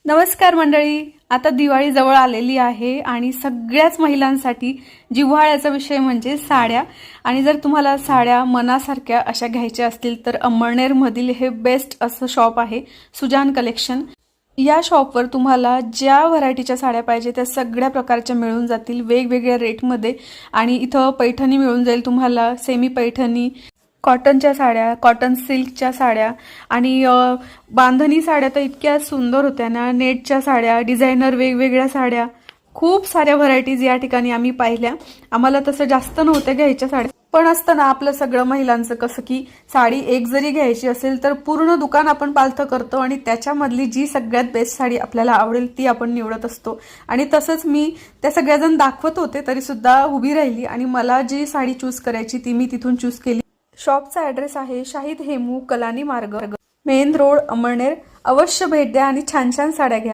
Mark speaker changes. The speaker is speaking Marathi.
Speaker 1: नमस्कार मंडळी. आता दिवाळी जवळ आलेली आहे आणि सगळ्याच महिलांसाठी जिव्हाळ्याचा विषय म्हणजे साड्या. आणि जर तुम्हाला साड्या मनासारख्या अशा घ्यायच्या असतील तर अंमळनेरमधील हे बेस्ट असं शॉप आहे सुजान कलेक्शन. या शॉपवर तुम्हाला ज्या व्हरायटीच्या साड्या पाहिजे त्या सगळ्या प्रकारच्या मिळून जातील वेगवेगळ्या रेटमध्ये. आणि इथं पैठणी मिळून जाईल तुम्हाला, सेमी पैठणी, कॉटनच्या साड्या, कॉटन सिल्कच्या साड्या आणि बांधणी साड्या तर इतक्या सुंदर होत्या ना, नेटच्या साड्या, डिझायनर वेगवेगळ्या साड्या, खूप साऱ्या व्हरायटीज या ठिकाणी आम्ही पाहिल्या. आम्हाला तसं जास्त नव्हत्या घ्यायच्या साड्या, पण असतं ना आपलं सगळं महिलांचं कसं की साडी एक जरी घ्यायची असेल तर पूर्ण दुकान आपण पालथं करतो आणि त्याच्यामधली जी सगळ्यात बेस्ट साडी आपल्याला आवडेल ती आपण निवडत असतो. आणि तसंच मी त्या सगळ्याजण दाखवत होते तरी सुद्धा उभी राहिली आणि मला जी साडी चूज करायची ती मी तिथून चूज केली. शॉपचा ॲड्रेस आहे शाहीद हेमू कलानी मार्ग, मेन रोड, अंमळनेर. अवश्य भेट द्या आणि छान छान साड्या घ्या.